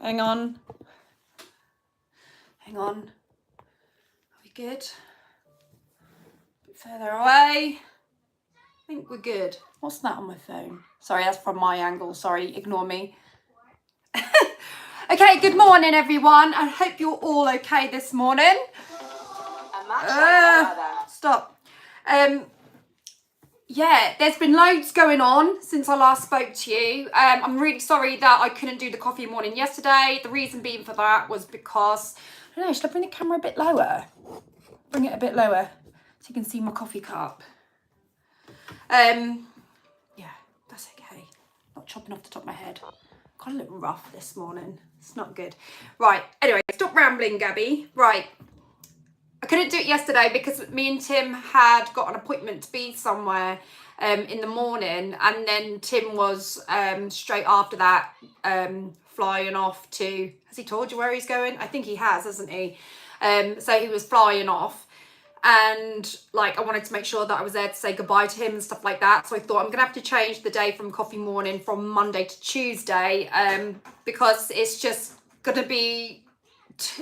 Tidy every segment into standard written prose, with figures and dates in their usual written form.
Hang on. Hang on. Are we good? A bit further away. I think we're good. What's that on my phone? Sorry, that's from my angle. Sorry, ignore me. Okay, good morning, everyone. I hope you're all okay this morning. Stop. Yeah, there's been loads going on since I last spoke to you. I'm really sorry that I couldn't do the coffee morning yesterday. The reason being for that was because, I don't know, should I bring the camera a bit lower? Bring it a bit lower so you can see my coffee cup. Yeah, that's okay. Not chopping off the top of my head. Got a little rough this morning. It's not good. Right, anyway, stop rambling, Gabby. Right. I couldn't do it yesterday because me and Tim had got an appointment to be somewhere in the morning, and then Tim was straight after that flying off to, has he told you where he's going? I think he has, hasn't he? So he was flying off, and like I wanted to make sure that I was there to say goodbye to him and stuff like that. So I thought I'm gonna have to change the day from coffee morning from Monday to Tuesday because it's just gonna be,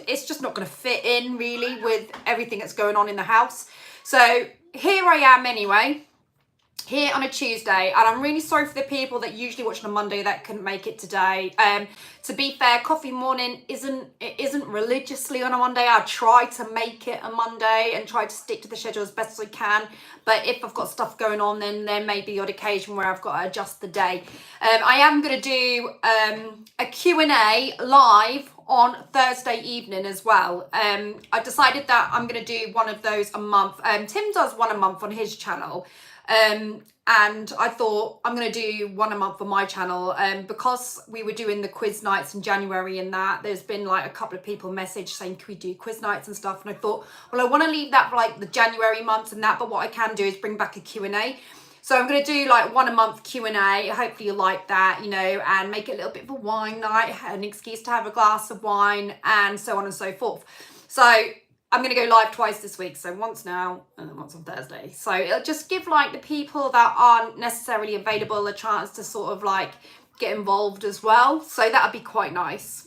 it's just not going to fit in really with everything that's going on in the house. So here I am anyway, here on a Tuesday, and I'm really sorry for the people that usually watch on a Monday that couldn't make it today. To be fair, coffee morning isn't religiously on a Monday. I try to make it a Monday and try to stick to the schedule as best as I can, but if I've got stuff going on, then there may be the odd occasion where I've got to adjust the day. I am going to do a Q&A live on Thursday evening as well. I decided that I'm going to do one of those a month. Tim does one a month on his channel. And I thought I'm going to do one a month on my channel, because we were doing the quiz nights in January and that there's been like a couple of people message saying, can we do quiz nights and stuff? And I thought, well, I want to leave that for like the January months and that, but what I can do is bring back a Q&A. So I'm going to do like one a month Q&A. Hopefully you like that, you know, and make it a little bit of a wine night, an excuse to have a glass of wine and so on and so forth. So I'm going to go live twice this week. So once now and then once on Thursday. So it'll just give like the people that aren't necessarily available a chance to sort of like get involved as well. So that'd be quite nice.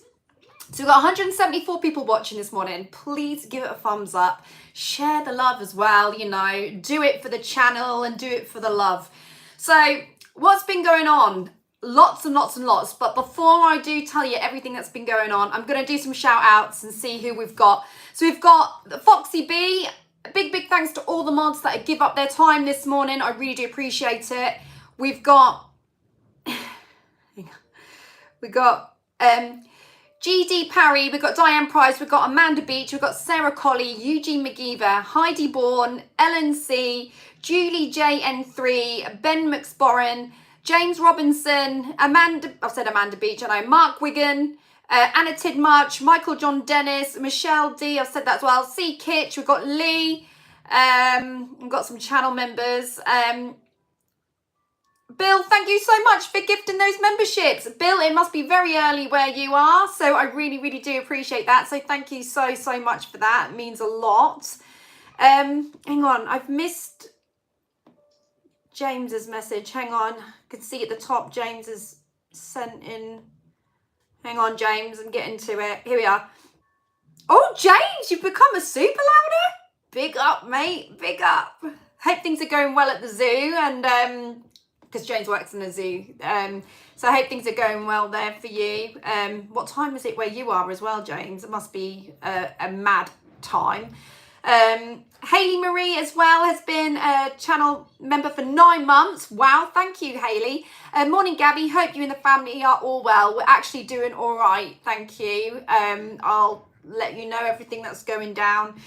So we've got 174 people watching this morning. Please give it a thumbs up. Share the love as well, you know. Do it for the channel and do it for the love. So what's been going on? Lots and lots and lots. But before I do tell you everything that's been going on, I'm going to do some shout outs and see who we've got. So we've got Foxy B. Big thanks to all the mods that give up their time this morning. I really do appreciate it. We've got GD Parry, we've got Diane Price, we've got Amanda Beach, we've got Sarah Colley, Eugene McGeever, Heidi Bourne, Ellen C, Julie JN3, Ben McSporran, James Robinson, I've said Amanda Beach, and Mark Wigan, Anna Tidmarch, Michael John Dennis, Michelle D, I've said that as well, C Kitch, we've got Lee, we've got some channel members, Bill, thank you so much for gifting those memberships. Bill, it must be very early where you are, so I really do appreciate that. So thank you so much for that. It means a lot. Hang on, I've missed James's message. Hang on, I can see at the top James has sent in. Hang on, James, I'm getting to it. Here we are. Oh, James, you've become a super louder. Big up, mate. Big up. Hope things are going well at the zoo, and because James works in a zoo. So I hope things are going well there for you. What time is it where you are as well, James? It must be a mad time. Hayley Marie as well has been a channel member for 9 months. Wow, thank you, Hayley. Morning, Gabby. Hope you and the family are all well. We're actually doing all right, thank you. I'll let you know everything that's going down.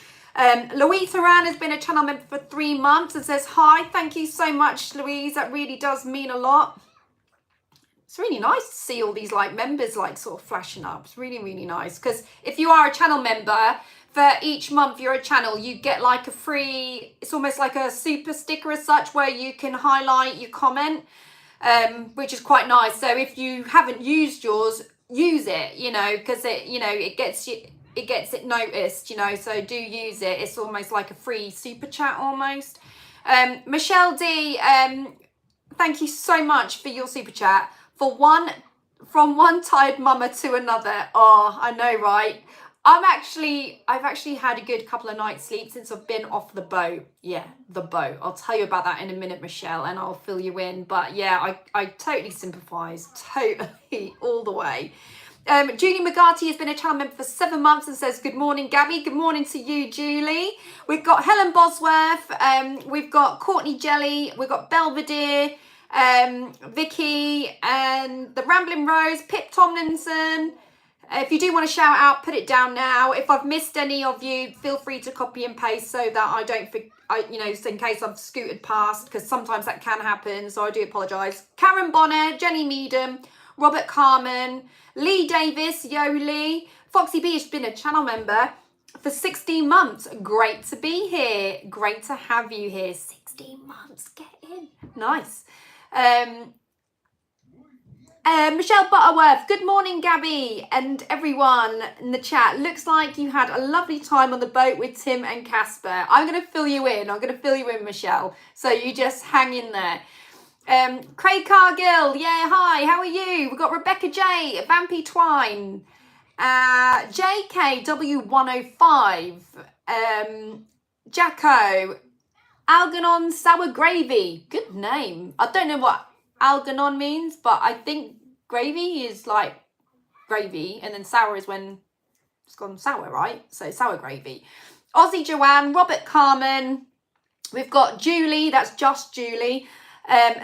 Louise Horan has been a channel member for 3 months and says hi. Thank you so much, Louise. That really does mean a lot. It's really nice to see all these like members like sort of flashing up. It's really nice, because if you are a channel member, for each month you're a channel, you get like a free, it's almost like a super sticker as such, where you can highlight your comment, which is quite nice. So if you haven't used yours, use it, you know, because it, you know, it gets it noticed, you know, so do use it. It's almost like a free super chat almost. Michelle D, thank you so much for your super chat. For From one tired mama to another. Oh, I know, right? I've actually had a good couple of nights sleep since I've been off the boat. Yeah, the boat. I'll tell you about that in a minute, Michelle, and I'll fill you in. But yeah, I totally sympathise, totally, all the way. Julie McGarty has been a channel member for 7 months and says, good morning, Gabby. Good morning to you, Julie. We've got Helen Bosworth. We've got Courtney Jelly. We've got Belvedere, Vicky, and the Rambling Rose, Pip Tomlinson. If you do want to shout out, put it down now. If I've missed any of you, feel free to copy and paste so that I don't, so in case I've scooted past, because sometimes that can happen, so I do apologise. Karen Bonner, Jenny Meadham, Robert Carmen, Lee Davis, Yoli, Foxy B has been a channel member for 16 months. Great to be here. Great to have you here. 16 months. Get in. Nice. Michelle Butterworth, good morning, Gabby, and everyone in the chat. Looks like you had a lovely time on the boat with Tim and Casper. I'm going to fill you in. Michelle. So you just hang in there. Craig Cargill, yeah, hi, how are you? We've got Rebecca J, Vampy Twine, JKW105, Jacko, Algernon Sour Gravy. Good name. I don't know what Algernon means, but I think gravy is like gravy, and then sour is when it's gone sour, right? So sour gravy. Aussie Joanne, Robert Carmen. We've got Julie, that's just Julie.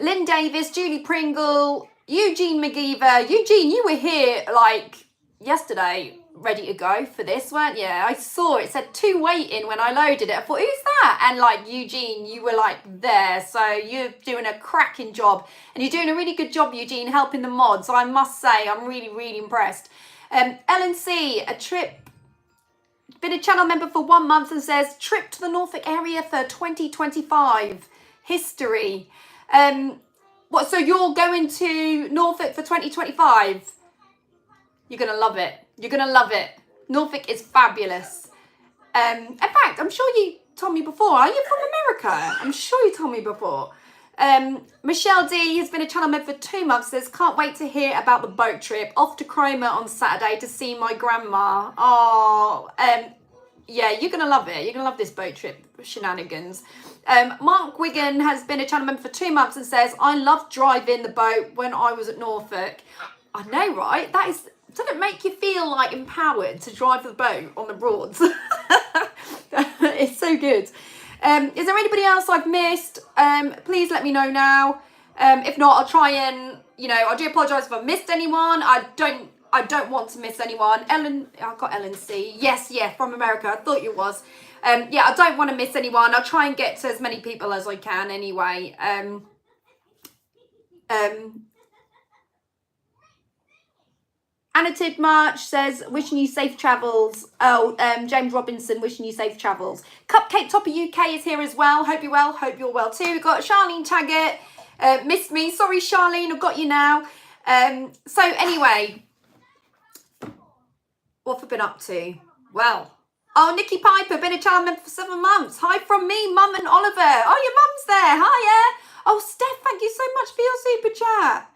Lynn Davis, Julie Pringle, Eugene McGeever. Eugene, you were here like yesterday, ready to go for this, weren't you? I saw it said 2 waiting when I loaded it. I thought, who's that? And like Eugene, you were like there. So you're doing a cracking job, and you're doing a really good job, Eugene, helping the mods. So I must say, I'm really, really impressed. Ellen C, a trip. Been a channel member for 1 month and says, trip to the Norfolk area for 2025. History. So you're going to Norfolk for 2025? You're going to love it. You're going to love it. Norfolk is fabulous. In fact, I'm sure you told me before. Are you from America? I'm sure you told me before. Michelle D has been a channel member for 2 months. Says, can't wait to hear about the boat trip. Off to Cromer on Saturday to see my grandma. Oh, yeah, you're going to love it. You're going to love this boat trip shenanigans. Mark Wigan has been a channel member for 2 months and says, I loved driving the boat when I was at Norfolk. I know, right? Doesn't it make you feel like empowered to drive the boat on the Broads? It's so good. Is there anybody else I've missed? Please let me know now. If not, I'll try and, I do apologise if I've missed anyone. I don't want to miss anyone. Ellen, I've got Ellen C. Yes, from America. I thought you was. Yeah, I don't want to miss anyone. I'll try and get to as many people as I can anyway. Anna Tidmarch says, wishing you safe travels. Oh, James Robinson, wishing you safe travels. Cupcake Topper UK is here as well. Hope you're well. Hope you're well too. We've got Charlene Taggart. Missed me. Sorry, Charlene. I've got you now. So anyway, what have I been up to? Well, oh, Nikki Piper, been a channel member for 7 months. Hi from me, Mum and Oliver. Oh, your mum's there. Hiya. Oh, Steph, thank you so much for your super chat.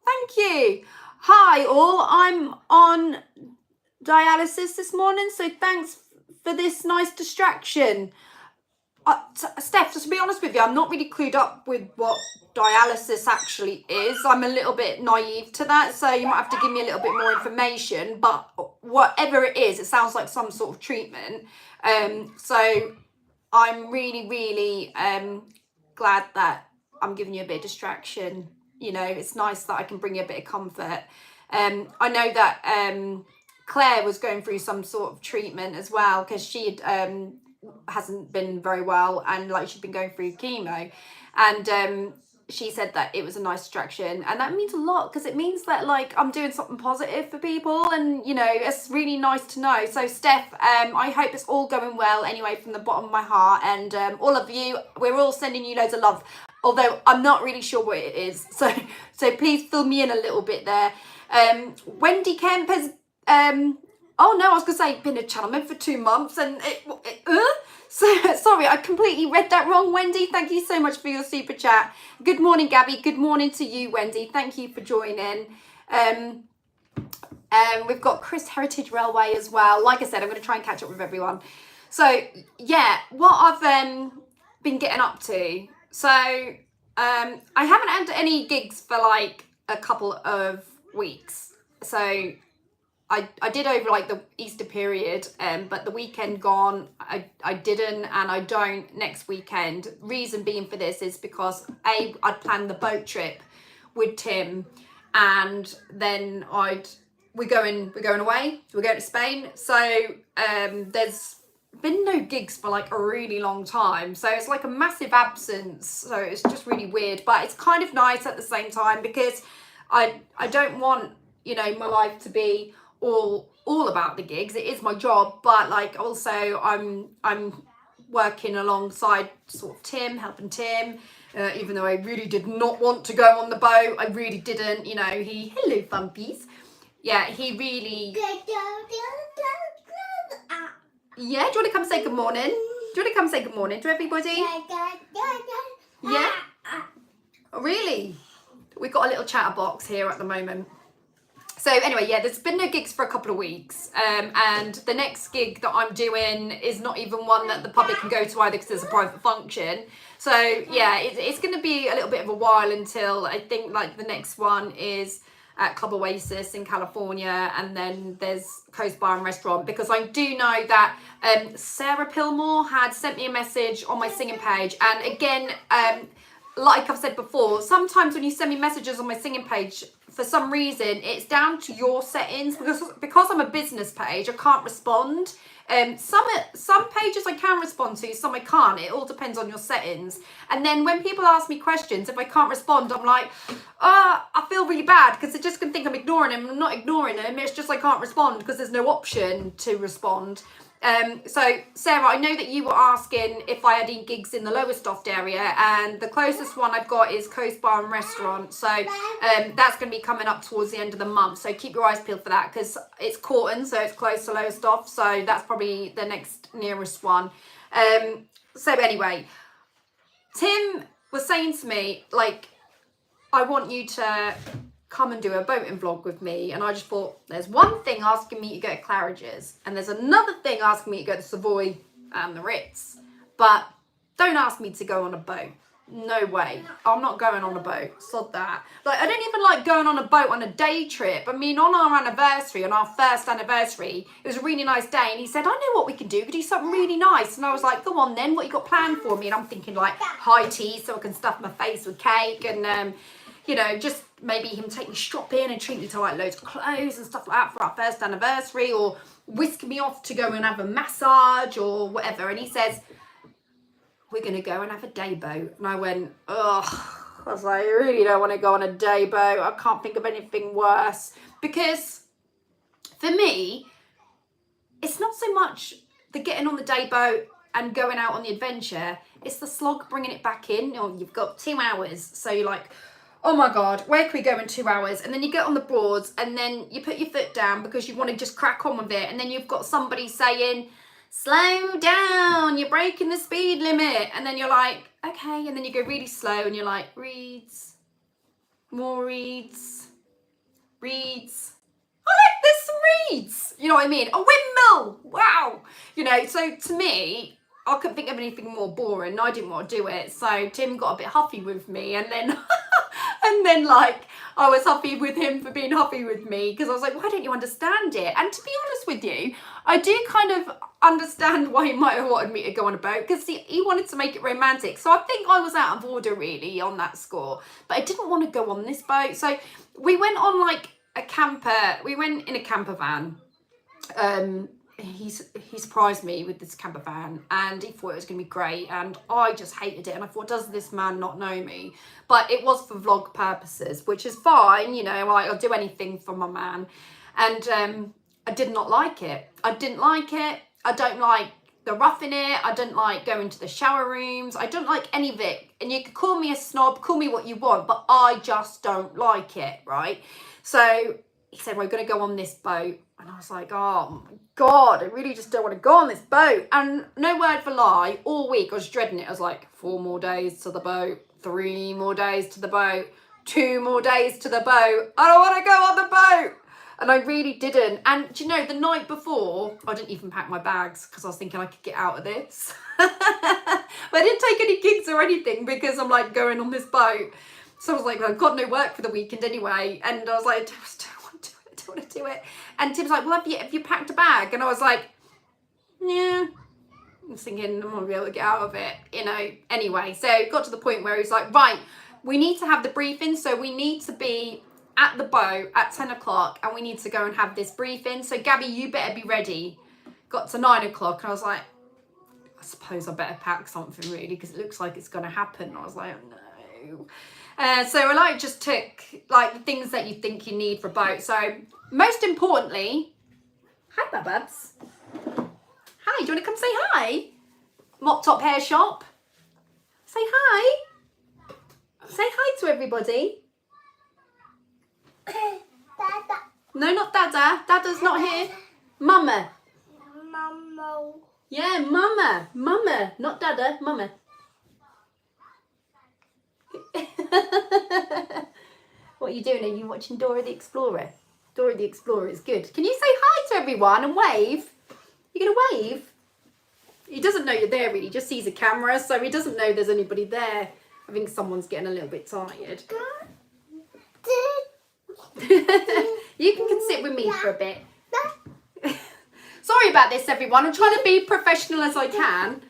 Thank you. Hi all, I'm on dialysis this morning, so thanks for this nice distraction. Steph, just to be honest with you, I'm not really clued up with what dialysis actually is. I'm a little bit naive to that, so you might have to give me a little bit more information, but whatever it is, it sounds like some sort of treatment. So I'm really, really glad that I'm giving you a bit of distraction. It's nice that I can bring you a bit of comfort. I know that Claire was going through some sort of treatment as well, because she hasn't been very well, and like she'd been going through chemo, and she said that it was a nice distraction, and that means a lot, because it means that like I'm doing something positive for people, and it's really nice to know. So Steph, I hope it's all going well anyway from the bottom of my heart, and all of you, we're all sending you loads of love. Although I'm not really sure what it is. So please fill me in a little bit there. Wendy Kemp has, oh no, I was going to say been a channel member for 2 months. And so sorry, I completely read that wrong, Wendy. Thank you so much for your super chat. Good morning, Gabby. Good morning to you, Wendy. Thank you for joining. We've got Chris Heritage Railway as well. Like I said, I'm going to try and catch up with everyone. So yeah, what I've been getting up to. So I haven't had any gigs for like a couple of weeks. So I did over like the Easter period, but the weekend gone, I didn't, and I don't next weekend. Reason being for this is because I'd planned the boat trip with Tim, and then we're going away. We're going to Spain. So there's been no gigs for like a really long time. So it's like a massive absence. So it's just really weird, but it's kind of nice at the same time because I don't want, you know, my life to be all about the gigs. It is my job, but like also I'm working alongside sort of Tim, helping Tim, even though I really did not want to go on the boat. I really didn't, you know. Hello Fumpies. Yeah, he really. Yeah, do you want to come say good morning? Do you want to come say good morning to everybody? Yeah. Oh, really? We've got a little chatterbox here at the moment. So anyway, yeah, there's been no gigs for a couple of weeks, and the next gig that I'm doing is not even one that the public can go to either because it's a private function. So yeah, it's going to be a little bit of a while until I think like the next one is at Club Oasis in California, and then there's Coast Bar and Restaurant, because I do know that Sarah Pillmore had sent me a message on my singing page, and again, like I've said before, sometimes when you send me messages on my singing page, for some reason, it's down to your settings, because I'm a business page, I can't respond. Some pages I can respond to, some I can't. It all depends on your settings. And then when people ask me questions, if I can't respond, I'm like, I feel really bad because they're just going to think I'm ignoring them. I'm not ignoring them. It's just I can't respond because there's no option to respond. So Sarah, I know that you were asking if I had any gigs in the Lowestoft area, and the closest one I've got is Coast Bar and Restaurant. So that's going to be coming up towards the end of the month. So keep your eyes peeled for that, because it's Corton, so it's close to Lowestoft. So that's probably the next nearest one. So anyway, Tim was saying to me, like, I want you to come and do a boating vlog with me, and I just thought, there's one thing asking me to go to Claridge's, and there's another thing asking me to go to Savoy and the Ritz, but don't ask me to go on a boat. No way. I'm not going on a boat. Sod that. Like, I don't even like going on a boat on a day trip. I mean, on our anniversary, on our first anniversary, it was a really nice day, and he said, I know what we can do. We could do something really nice. And I was like, go on then, what you got planned for me? And I'm thinking like high tea so I can stuff my face with cake, and you know, just maybe him take me shopping and treat me to like loads of clothes and stuff like that for our first anniversary, or whisk me off to go and have a massage or whatever. And he says, we're going to go and have a day boat. And I went, ugh. I was like, I really don't want to go on a day boat. I can't think of anything worse. Because for me, it's not so much the getting on the day boat and going out on the adventure. It's the slog bringing it back in. You know, you've got 2 hours. So you're like, oh my God, where can we go in 2 hours? And then you get on the boards, and then you put your foot down because you want to just crack on with it. And then you've got somebody saying, slow down, you're breaking the speed limit. And then you're like, okay. And then you go really slow and you're like, reeds, more reeds, reeds. Oh look, there's some reeds. You know what I mean? A windmill. Wow. You know, so to me, I couldn't think of anything more boring. I didn't want to do it. So Tim got a bit huffy with me, and then and then like I was huffy with him for being huffy with me, because I was like, why don't you understand it? And to be honest with you, I do kind of understand why he might have wanted me to go on a boat, because he wanted to make it romantic. So I think I was out of order really on that score, but I didn't want to go on this boat. So we went on like a camper. We went in a camper van. He surprised me with this camper van, and he thought it was going to be great, and I just hated it, and I thought, does this man not know me? But it was for vlog purposes, which is fine, you know, like I'll do anything for my man. And I did not like it. I didn't like it. I don't like the roughing it. I don't like going to the shower rooms. I don't like any of it. And you can call me a snob, call me what you want, but I just don't like it, right? So he said, we're going to go on this boat. And I was like, oh my God, I really just don't want to go on this boat. And no word for lie, all week I was dreading it. I was like, 4 more days to the boat, 3 more days to the boat, 2 more days to the boat. I don't want to go on the boat. And I really didn't. And do you know, the night before, I didn't even pack my bags because I was thinking I could get out of this. But I didn't take any gigs or anything because I'm like going on this boat. So I was like, I've got no work for the weekend anyway. And I was like, I don't want to do it. I don't want to do it. And Tim's like, well, have you packed a bag? And I was like, yeah. I was thinking I'm not be able to get out of it, you know. Anyway, so it got to the point where he's like, right, we need to have the briefing. So we need to be at the boat at 10 o'clock and we need to go and have this briefing. So Gabby, you better be ready. Got to 9 o'clock and I was like, I suppose I better pack something really because it looks like it's going to happen. I was like, no. So I like just took like the things that you think you need for a boat. So most importantly, hi Babs. Hi, do you want to come say hi? Mop Top Hair Shop. Say hi. Say hi to everybody. Dada. No, not Dada. Dada's not here. Mama. Mama. Yeah, Mama. Mama. Not Dada. Mama. What are you doing? Are you watching Dora the Explorer? Dora the Explorer is good. Can you say hi to everyone and wave? You gonna wave? He doesn't know you're there really. He just sees a camera, so he doesn't know there's anybody there. I think someone's getting a little bit tired. You can sit with me for a bit. Sorry about this, everyone. I'm trying to be professional as I can.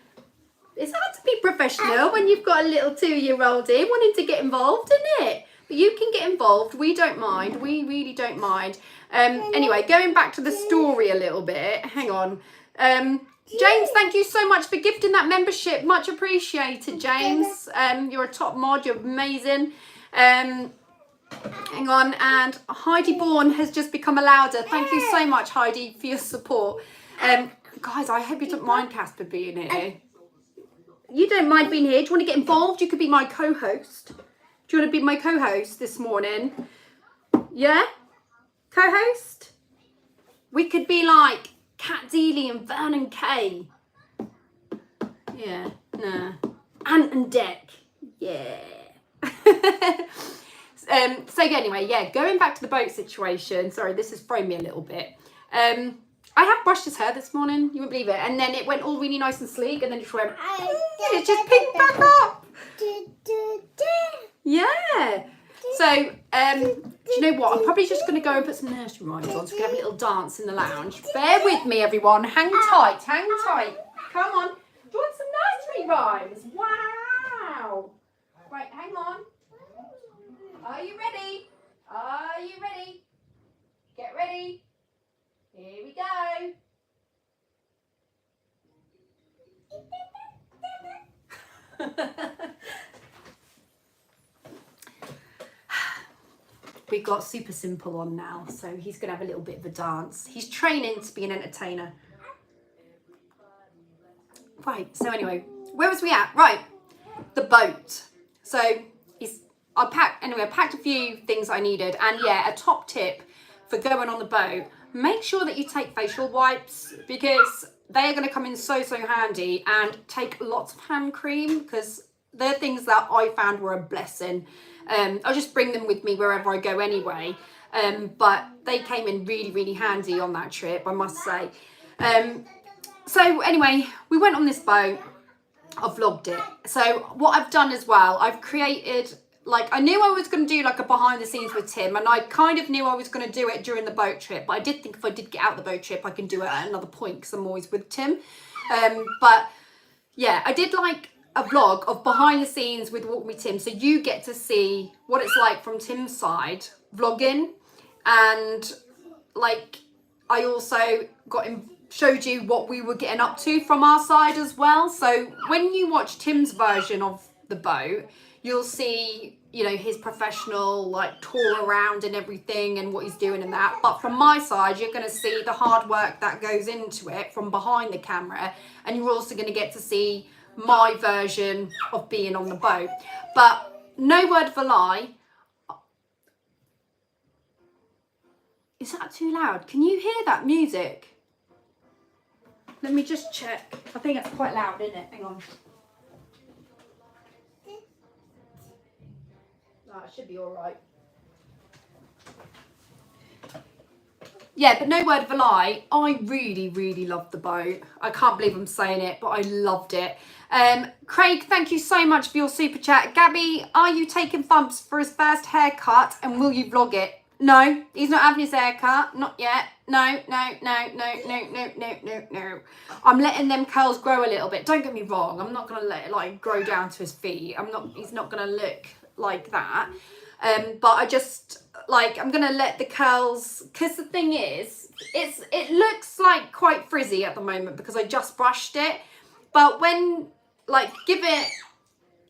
It's hard to be professional when you've got a little 2-year-old here wanting to get involved, isn't it? But you can get involved. We don't mind. We really don't mind. Anyway, going back to the story a little bit. Hang on. James, thank you so much for gifting that membership. Much appreciated, James. You're a top mod. You're amazing. Hang on. And Heidi Bourne has just become a louder. Thank you so much, Heidi, for your support. Guys, I hope you don't mind Casper being here. You don't mind being here. Do you want to get involved? You could be my co-host. Do you want to be my co-host this morning? Yeah? Co-host? We could be like Cat Deely and Vernon Kay. Yeah, nah. Ant and Dec. Yeah. So anyway, yeah, going back to the boat situation. Sorry, this has thrown me a little bit. I have brushed his hair this morning. You wouldn't believe it. And then it went all really nice and sleek. And then it just went, it just picked back up. Yeah. So, do you know what? I'm probably just going to go and put some nursery rhymes on. So we can have a little dance in the lounge. Bear with me, everyone. Hang tight. Hang tight. Come on. Do you want some nursery rhymes? Wow. Right, hang on. Are you ready? Are you ready? Get ready. Here we go. We've got Super Simple on now, so he's going to have a little bit of a dance. He's training to be an entertainer. Right, so anyway, where was we at? Right, the boat. So I packed a few things I needed, and yeah, a top tip for going on the boat, make sure that you take facial wipes because they are going to come in so handy, and take lots of hand cream because they're things that I found were a blessing. I'll just bring them with me wherever I go anyway, but they came in really handy on that trip, I must say. So anyway, we went on this boat. I vlogged it. So what I've done as well, I've created, like, I knew I was going to do like a behind the scenes with Tim, and I kind of knew I was going to do it during the boat trip, but I did think if I did get out the boat trip I can do it at another point because I'm always with Tim. But yeah, I did like a vlog of behind the scenes with Walk Me Tim, so you get to see what it's like from Tim's side vlogging, and like I also showed you what we were getting up to from our side as well. So when you watch Tim's version of the boat, you'll see, you know, his professional like tour around and everything and what he's doing and that. But from my side, you're going to see the hard work that goes into it from behind the camera, and you're also going to get to see my version of being on the boat. But no word of a lie. Is that too loud? Can you hear that music? Let me just check. I think it's quite loud, isn't it? Hang on. Oh, it should be all right. Yeah, but no word of a lie, I really, really loved the boat. I can't believe I'm saying it, but I loved it. Craig, thank you so much for your super chat. Gabby, are you taking Bumps for his first haircut and will you vlog it? No, he's not having his haircut. Not yet. No. I'm letting them curls grow a little bit. Don't get me wrong. I'm not going to let it like grow down to his feet. He's not going to look like that. But I just like, I'm going to let the curls, because the thing is, it looks like quite frizzy at the moment because I just brushed it. But when, like,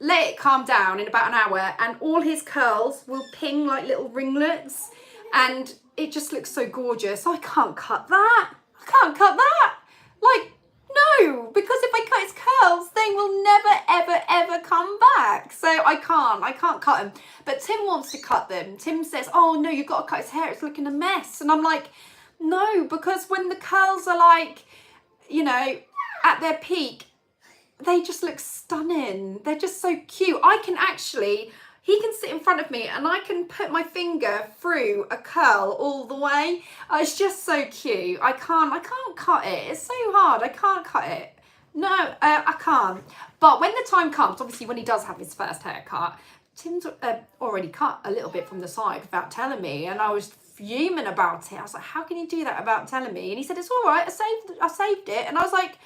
let it calm down in about an hour and all his curls will ping like little ringlets and it just looks so gorgeous. I can't cut that. Like, no, because if I cut his curls, they will never, ever, ever come back. So I can't cut them. But Tim wants to cut them. Tim says, oh no, you've got to cut his hair. It's looking a mess. And I'm like, no, because when the curls are like, you know, at their peak, they just look stunning. They're just so cute. He can sit in front of me and I can put my finger through a curl all the way. It's just so cute. I can't cut it. It's so hard. I can't cut it. No, I can't. But when the time comes, obviously when he does have his first haircut, Tim's already cut a little bit from the side without telling me, and I was fuming about it. I was like, how can you do that without telling me? And he said, it's all right, I saved it. And I was like,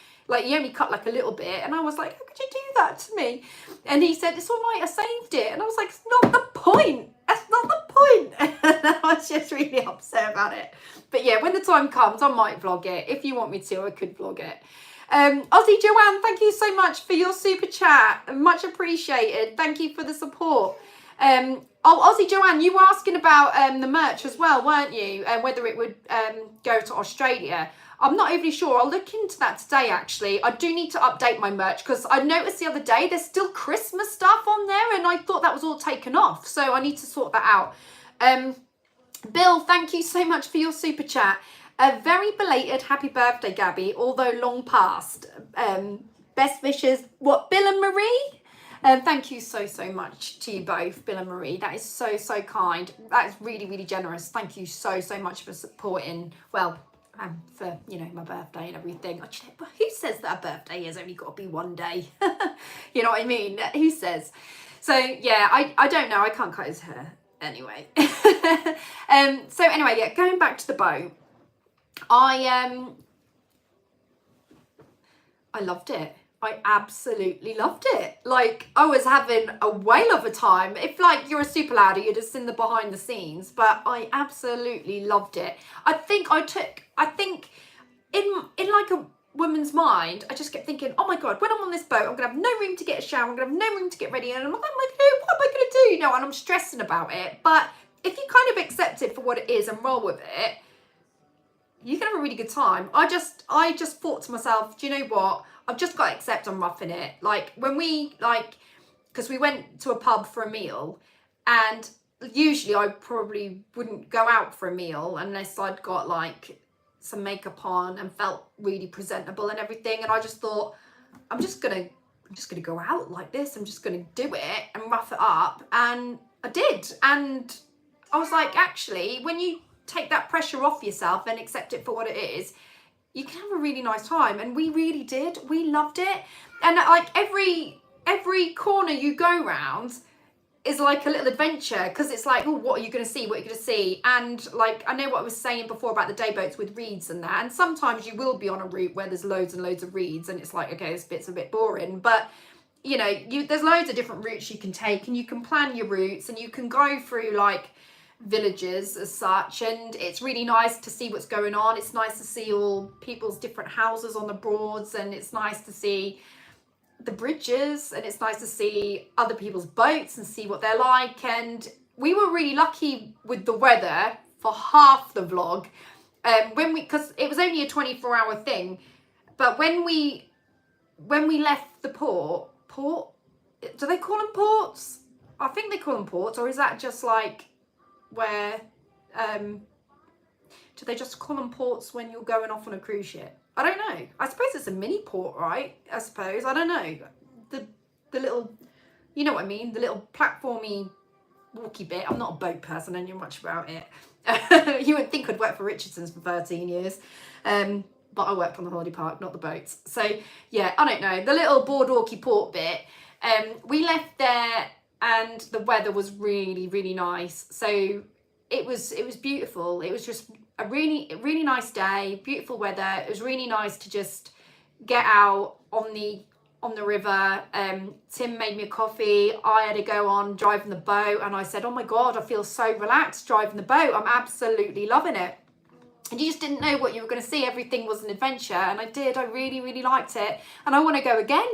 he only cut like a little bit, and I was like, how could you do that to me? And he said, it's all right, I saved it. And I was like, it's not the point. That's not the point. And I was just really upset about it. But yeah, when the time comes, I might vlog it. If you want me to, I could vlog it. Aussie Joanne, thank you so much for your super chat. Much appreciated. Thank you for the support. Aussie Joanne, you were asking about the merch as well, weren't you? Whether it would go to Australia. I'm not overly sure. I'll look into that today, actually. I do need to update my merch because I noticed the other day there's still Christmas stuff on there and I thought that was all taken off. So I need to sort that out. Bill, thank you so much for your super chat. A very belated happy birthday, Gabby, although long past. Best wishes, Bill and Marie? Thank you so much to you both, Bill and Marie. That is so kind. That is really, really generous. Thank you so much for supporting, for, you know, my birthday and everything. But who says that a birthday has only got to be one day? You know what I mean? Who says? So, yeah, I don't know. I can't cut his hair anyway. So anyway, yeah, going back to the boat. I loved it. I absolutely loved it. Like, I was having a whale of a time. If like you're a super ladder, you'd have seen the behind the scenes, but I absolutely loved it. I think in like a woman's mind, I just kept thinking, oh my God, when I'm on this boat, I'm gonna have no room to get a shower, I'm gonna have no room to get ready, and I'm like, what am I gonna do? You know, and I'm stressing about it. But if you kind of accept it for what it is and roll with it, you can have a really good time. I just thought to myself, do you know what? I've just got to accept I'm roughing it. Like when because we went to a pub for a meal, and usually I probably wouldn't go out for a meal unless I'd got like some makeup on and felt really presentable and everything. And I just thought, I'm just gonna go out like this. I'm just gonna do it and rough it up. And I did. And I was like, actually, when you take that pressure off yourself and accept it for what it is, you can have a really nice time. And we really did. We loved it. And like every corner you go round is like a little adventure, because it's like, oh, what are you going to see? What are you going to see? And like, I know what I was saying before about the day boats with reeds and that. And sometimes you will be on a route where there's loads and loads of reeds and it's like, okay, this bit's a bit boring. But you know, there's loads of different routes you can take, and you can plan your routes, and you can go through like villages as such, and it's really nice to see what's going on. It's nice to see all people's different houses on the Broads, and it's nice to see the bridges, and it's nice to see other people's boats and see what they're like. And we were really lucky with the weather for half the vlog, because it was only a 24-hour thing. But when we left the port, do they call them ports? I think they call them ports, or is that just like where do they just call them ports when you're going off on a cruise ship? I don't know. I suppose it's a mini port, right? I suppose. I don't know. The little, you know what I mean? The little platformy walky bit. I'm not a boat person, I don't know much about it. You would think I'd worked for Richardson's for 13 years. But I worked on the holiday park, not the boats. So yeah, I don't know. The little boardwalky port bit, we left there and the weather was really, really nice. So it was beautiful. It was just a really nice day, beautiful weather. It was really nice to just get out on the river. Tim made me a coffee. I had to go on driving the boat and I said, oh my God, I feel so relaxed driving the boat. I'm absolutely loving it. And you just didn't know what you were going to see. Everything was an adventure, and I did. I really, really liked it, and I want to go again.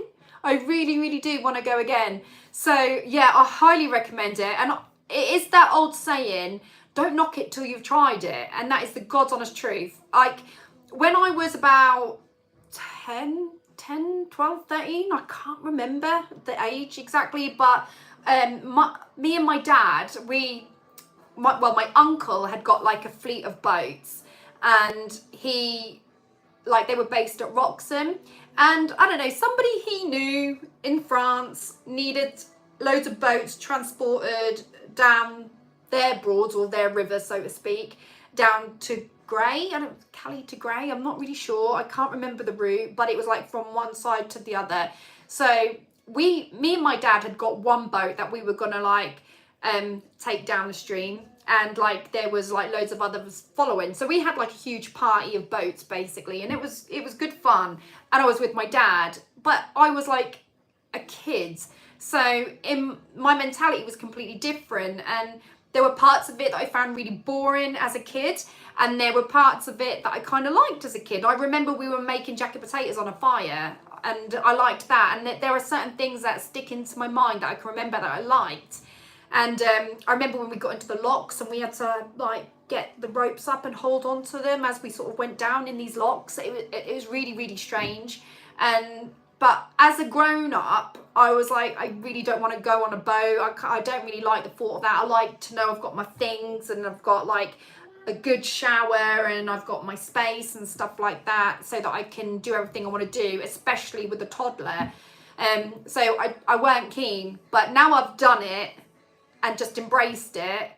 I really, really do want to go again. So yeah, I highly recommend it. And it is that old saying, don't knock it till you've tried it, and that is the God's honest truth. Like when I was about 10, 12, 13, I can't remember the age exactly, but me and my dad, my uncle had got like a fleet of boats, and they were based at Roxham, and I don't know, somebody he knew in France needed loads of boats transported down their Broads or their river, so to speak, down to Grey. Calais to Grey, I'm not really sure. I can't remember the route, but it was like from one side to the other. So me and my dad had got one boat that we were gonna take down the stream, and there was loads of others following. So we had a huge party of boats basically, and it was good fun. And I was with my dad, but I was like a kid, so in my mentality was completely different, and there were parts of it that I found really boring as a kid, and there were parts of it that I kind of liked as a kid. I remember we were making jacket potatoes on a fire, and I liked that, and there are certain things that stick into my mind that I can remember that I liked. And I remember when we got into the locks and we had to get the ropes up and hold on to them as we sort of went down in these locks. It was really, really strange. But as a grown up, I was like, I really don't want to go on a boat. I don't really like the thought of that. I like to know I've got my things and I've got a good shower and I've got my space and stuff like that, so that I can do everything I want to do, especially with the toddler. So I weren't keen, but now I've done it and just embraced it,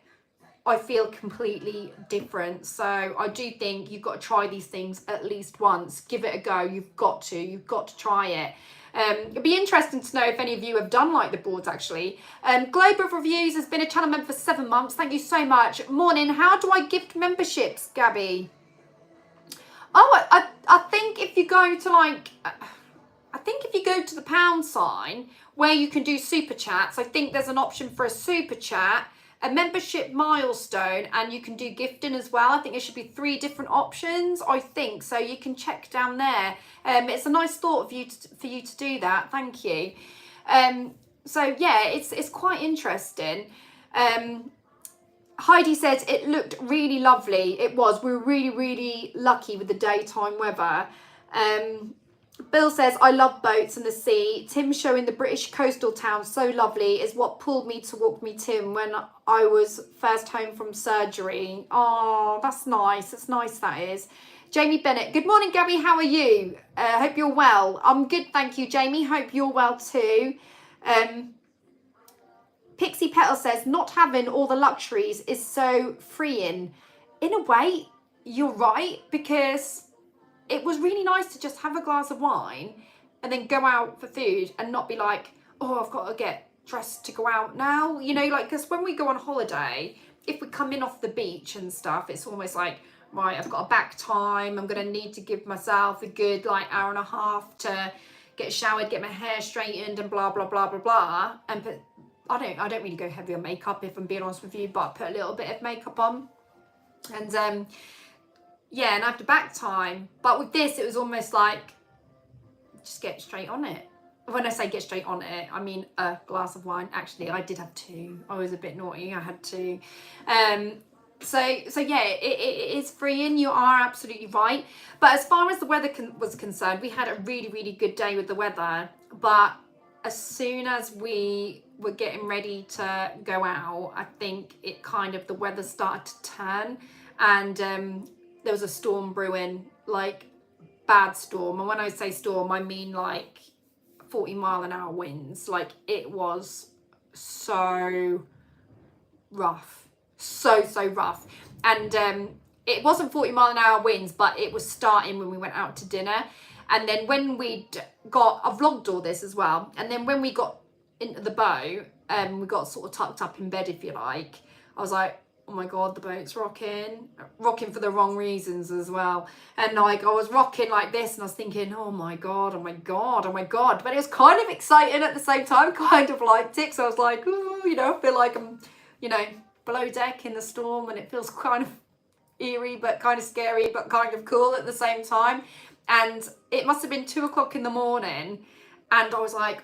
I feel completely different. So I do think you've got to try these things at least once. Give it a go. You've got to try it. It'd be interesting to know if any of you have done the Broads actually. Globe of Reviews has been a channel member for 7 months. Thank you so much. Morning. How do I gift memberships, Gabby? Oh, I think if you go to the pound sign where you can do super chats, I think there's an option for a super chat, a membership milestone, and you can do gifting as well. I think there should be 3 different options, I think, so you can check down there. It's a nice thought for you to do that. Thank you. So yeah, it's quite interesting. Heidi says it looked really lovely. It was. We were really, really lucky with the daytime weather. Bill says, I love boats and the sea. Tim showing the British coastal towns so lovely is what pulled me to Walk Me Tim when I was first home from surgery. Oh, that's nice. That's nice, that is. Jamie Bennett. Good morning, Gabby. How are you? Hope you're well. I'm good, thank you, Jamie. Hope you're well too. Pixie Petal says, not having all the luxuries is so freeing. In a way, you're right, because it was really nice to just have a glass of wine and then go out for food and not be like, oh, I've got to get dressed to go out now. You know, because when we go on holiday, if we come in off the beach and stuff, it's almost like, right, I've got a back time. I'm going to need to give myself a good hour and a half to get showered, get my hair straightened and blah, blah, blah, blah, blah. But I don't really go heavy on makeup, if I'm being honest with you, but I put a little bit of makeup on. And, yeah, and after back time. But with this, it was almost like, just get straight on it. When I say get straight on it, I mean a glass of wine. Actually, I did have 2. I was a bit naughty. I had 2. So yeah, it is freeing. You are absolutely right. But as far as the weather was concerned, we had a really, really good day with the weather. But as soon as we were getting ready to go out, I think the weather started to turn, and there was a storm brewing, bad storm. And when I say storm, I mean 40-mile-an-hour winds. It was so rough. So rough. And it wasn't 40-mile-an-hour winds, but it was starting when we went out to dinner. And then when I vlogged all this as well. And then when we got into the boat, we got sort of tucked up in bed, if you like. I was like, oh my God, the boat's rocking for the wrong reasons as well. And like, I was rocking like this and I was thinking, oh my God. But it was kind of exciting at the same time, kind of liked it. So I was like, ooh, you know, I feel like I'm, you know, below deck in the storm, and it feels kind of eerie, but kind of scary, but kind of cool at the same time. And it must have been 2 o'clock in the morning. And I was like,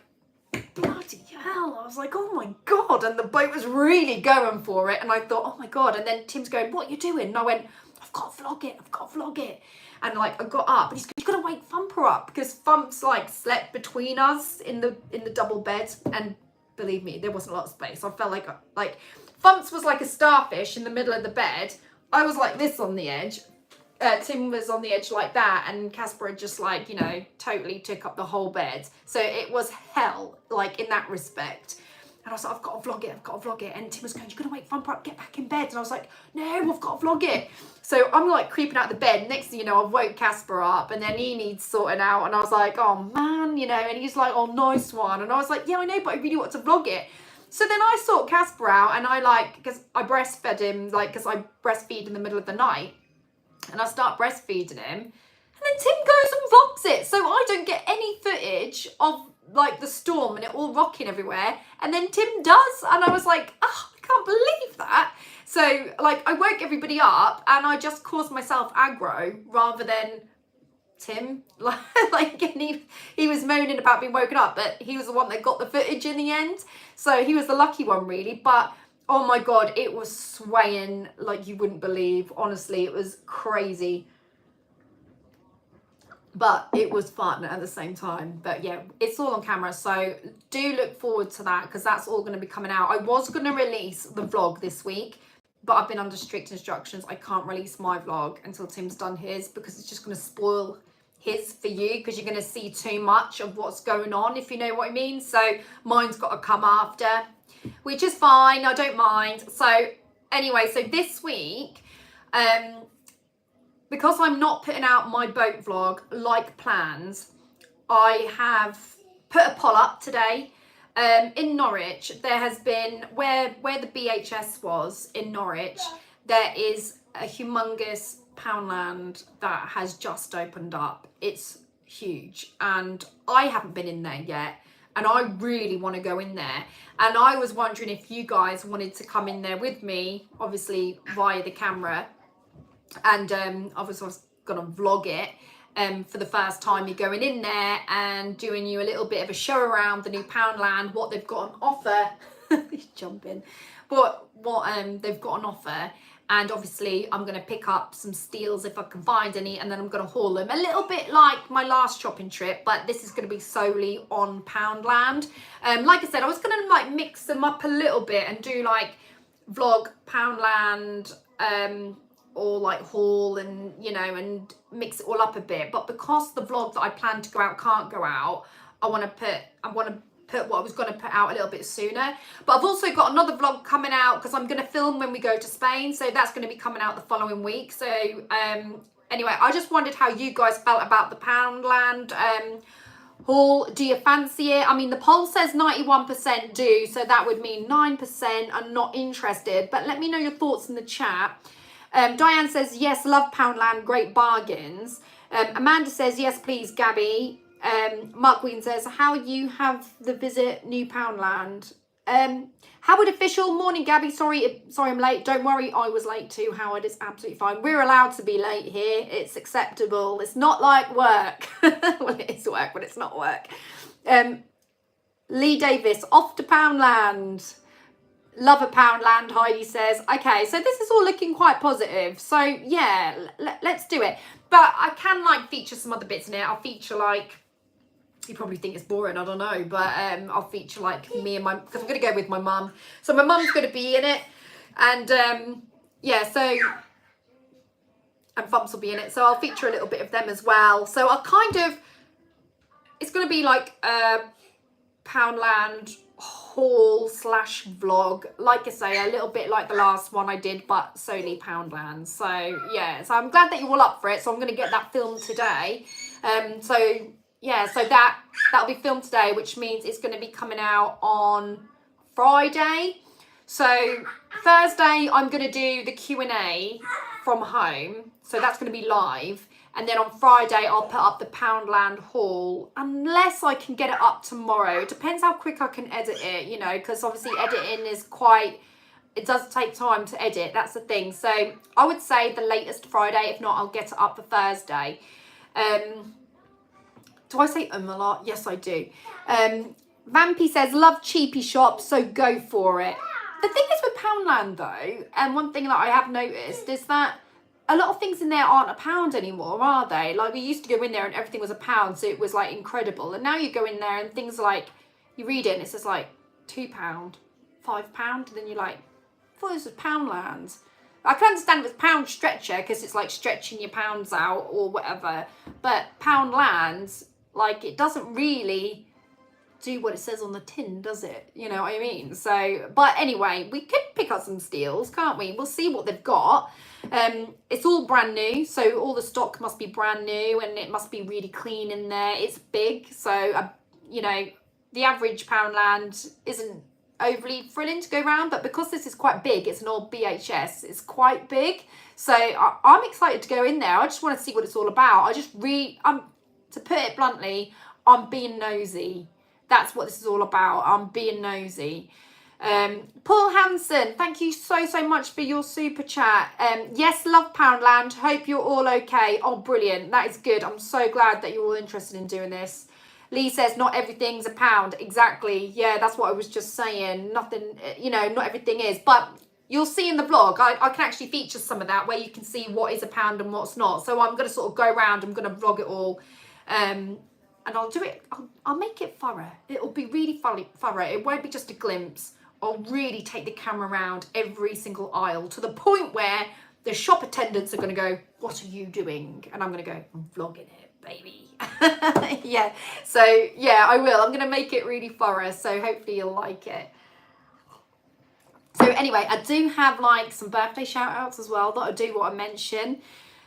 bloody hell. I was like, oh my God. And the boat was really going for it. And I thought, oh my God. And then Tim's going, what are you doing? And I went, I've got to vlog it. And like, I got up and he's going, you've got to wake Thumper up, because Thump's like slept between us in the double bed. And believe me, there wasn't a lot of space. I felt like Thumps was like a starfish in the middle of the bed. I was like this on the edge. Tim was on the edge like that, and Casper had just like, you know, totally took up the whole bed. So it was hell, like in that respect. And I was like, I've got to vlog it. And Tim was going, you're going to wake Thumper up, get back in bed. And I was like, no, I've got to vlog it. So I'm like creeping out the bed. Next thing you know, I've woke Casper up, and then he needs sorting out. And I was like, oh man, you know, and he's like, oh, nice one. And I was like, yeah, I know, but I really want to vlog it. So then I sort Casper out, and I like, because I breastfed him, like, because I breastfeed in the middle of the night. And I start breastfeeding him, and then Tim goes and vlogs it. So I don't get any footage of like the storm and it all rocking everywhere. And then Tim does. And I was like, oh, I can't believe that. So like, I woke everybody up and I just caused myself aggro rather than Tim. Like, and he was moaning about being woken up, but he was the one that got the footage in the end. So he was the lucky one really. But oh my God, it was swaying like you wouldn't believe. Honestly, it was crazy. But it was fun at the same time. But yeah, it's all on camera. So do look forward to that, because that's all going to be coming out. I was going to release the vlog this week, but I've been under strict instructions. I can't release my vlog until Tim's done his, because it's just going to spoil his for you, because you're going to see too much of what's going on, if you know what I mean. So mine's got to come after, which is fine. I don't mind. So anyway, so this week, because I'm not putting out my boat vlog like planned, I have put a poll up today. In Norwich, there has been, where the BHS was in Norwich, there is a humongous Poundland that has just opened up. It's huge, and I haven't been in there yet. And I really want to go in there. And I was wondering if you guys wanted to come in there with me, obviously via the camera. And obviously I was going to vlog it for the first time. You're going in there and doing you a little bit of a show around the new Poundland, what they've got on offer. He's jumping. But what they've got on offer. And obviously I'm going to pick up some steals if I can find any, and then I'm going to haul them. A little bit like my last shopping trip, but this is going to be solely on Poundland. Like I said, I was going to like mix them up a little bit and do like vlog Poundland, or like haul, and you know, and mix it all up a bit. But because the vlog that I plan to go out can't go out, I want to put what I was going to put out a little bit sooner. But I've also got another vlog coming out, because I'm going to film when we go to Spain, so that's going to be coming out the following week. So anyway, I just wondered how you guys felt about the Poundland haul. Do you fancy it? I mean, the poll says 91% do, so that would mean 9% are not interested. But let me know your thoughts in the chat. Diane says, yes, love Poundland, great bargains. Amanda says, yes, please, Gabby. Mark Ween says, how you have the visit new Poundland. Howard Official, morning, Gabby. Sorry I'm late. Don't worry, I was late too, Howard. It's absolutely fine. We're allowed to be late here. It's acceptable. It's not like work. Well, it is work, but it's not work. Lee Davis, off to Poundland. Love a Poundland, Heidi says. Okay, so this is all looking quite positive. So yeah, let's do it. But I can like feature some other bits in it. I'll feature like, you probably think it's boring, I don't know, but I'll feature like me and because I'm going to go with my mum. So my mum's going to be in it. And yeah, so, and Thumps will be in it. So I'll feature a little bit of them as well. So I'll kind of, it's going to be like Poundland haul slash vlog, like I say, a little bit like the last one I did, but solely Poundland. So yeah, so I'm glad that you're all up for it. So I'm going to get that filmed today. So yeah, so that'll be filmed today, which means it's going to be coming out on Friday. So Thursday I'm going to do the Q&A from home, so that's going to be live. And then on Friday, I'll put up the Poundland haul, unless I can get it up tomorrow. It depends how quick I can edit it, you know, because obviously editing is it does take time to edit. That's the thing. So I would say the latest Friday. If not, I'll get it up for Thursday. Do I say a lot? Yes, I do. Vampy says, love cheapy shops, so go for it. The thing is with Poundland, though, and one thing that I have noticed is that a lot of things in there aren't £1 anymore, are they? Like, we used to go in there and everything was £1, so it was, like, incredible. And now you go in there and things like, you read it and it says, like, £2, £5, and then you're like, I thought this was Poundland. I can understand if it's pound stretcher, because it's, like, stretching your pounds out or whatever. But Poundland, like, it doesn't really do what it says on the tin, does it? You know what I mean? So, but anyway, we could pick up some steals, can't we? We'll see what they've got. It's all brand new, so all the stock must be brand new, and it must be really clean in there. It's big, so you know, the average Poundland isn't overly thrilling to go around, but because this is quite big, it's an old BHS, it's quite big, so I'm excited to go in there. I just want to see what it's all about. To put it bluntly, I'm being nosy. That's what this is all about. I'm being nosy. Paul Hansen, thank you so much for your super chat. Yes, love Poundland. Hope you're all okay. Oh, brilliant. That is good. I'm so glad that you're all interested in doing this. Lee says, not everything's £1. Exactly. Yeah, that's what I was just saying. Nothing, you know, not everything is. But you'll see in the vlog, I can actually feature some of that where you can see what is £1 and what's not. So I'm going to sort of go around. I'm going to vlog it all. And I'll do it, I'll make it thorough. It'll be really thorough. It won't be just a glimpse. I'll really take the camera around every single aisle to the point where the shop attendants are going to go, what are you doing? And I'm going to go, I'm vlogging it, baby. Yeah, so yeah, I will. I'm going to make it really thorough, so hopefully you'll like it. So anyway, I do have like some birthday shout outs as well that I do want to mention.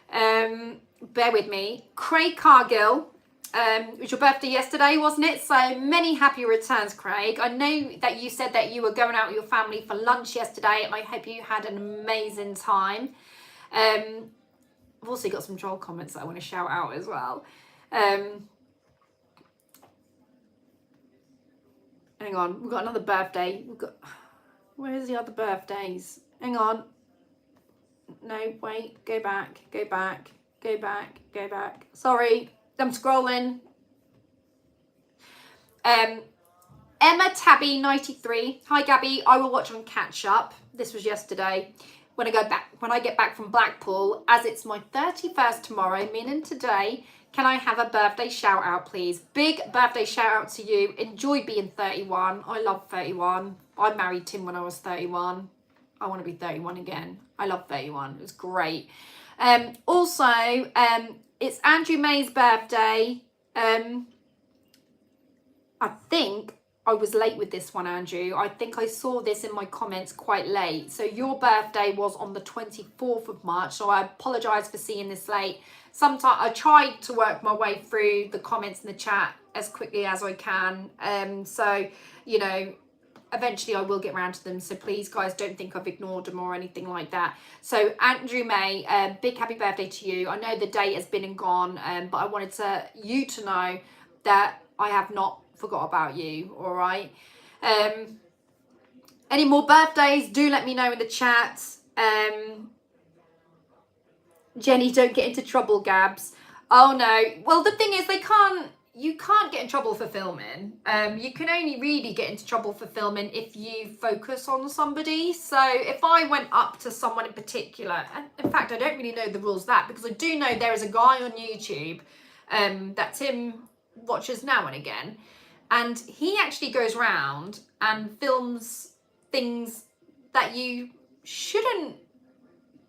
Bear with me. Craig Cargill. It was your birthday yesterday, wasn't it? So many happy returns, Craig. I know that you said that you were going out with your family for lunch yesterday, and I hope you had an amazing time. I've also got some troll comments that I want to shout out as well. Hang on, we've got another birthday. Where's the other birthdays? Hang on. No, wait, go back. Sorry. I'm scrolling. Emma Tabby 93. Hi Gabby, I will watch on catch up. This was yesterday. When I get back from Blackpool, as it's my 31st tomorrow, meaning today, can I have a birthday shout out, please? Big birthday shout out to you. Enjoy being 31. I love 31. I married Tim when I was 31. I want to be 31 again. I love 31. It was great. Also, it's Andrew May's birthday. I think I was late with this one, Andrew. I think I saw this in my comments quite late. So your birthday was on the 24th of March. So I apologise for seeing this late. Sometimes I tried to work my way through the comments in the chat as quickly as I can. So, you know, eventually I will get around to them. So please, guys, don't think I've ignored them or anything like that. So Andrew May, big happy birthday to you. I know the date has been and gone, but I wanted you to know that I have not forgot about you. All right. Any more birthdays, do let me know in the chat. Jenny, don't get into trouble, Gabs. Oh no. Well, the thing is, you can't get in trouble for filming. You can only really get into trouble for filming if you focus on somebody. So if I went up to someone in particular, and in fact, I don't really know the rules of that, because I do know there is a guy on YouTube that Tim watches now and again, and he actually goes around and films things that you shouldn't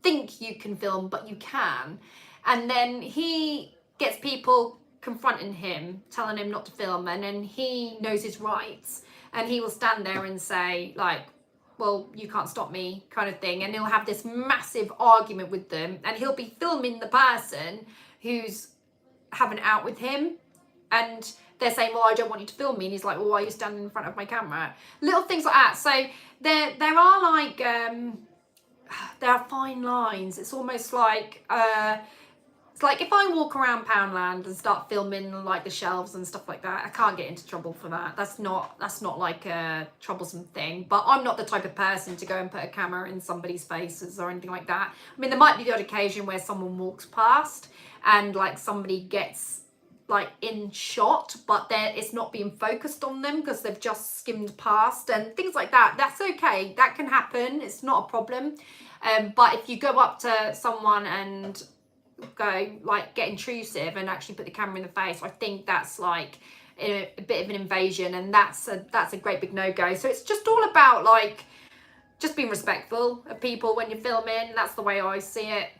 think you can film, but you can. And then he gets people confronting him, telling him not to film, and then he knows his rights, and he will stand there and say like, well, you can't stop me, kind of thing, and he'll have this massive argument with them, and he'll be filming the person who's having it out with him, and they're saying, well, I don't want you to film me, and he's like, well, why are you standing in front of my camera? Little things like that. So there are like there are fine lines. It's almost like it's like if I walk around Poundland and start filming like the shelves and stuff like that, I can't get into trouble for that. That's not like a troublesome thing. But I'm not the type of person to go and put a camera in somebody's faces or anything like that. I mean, there might be the odd occasion where someone walks past and like somebody gets like in shot, but it's not being focused on them because they've just skimmed past and things like that. That's okay. That can happen. It's not a problem. But if you go up to someone and go like get intrusive and actually put the camera in the face, I think that's like a bit of an invasion, and that's a great big no-go. So it's just all about like just being respectful of people when you're filming. That's the way I see it.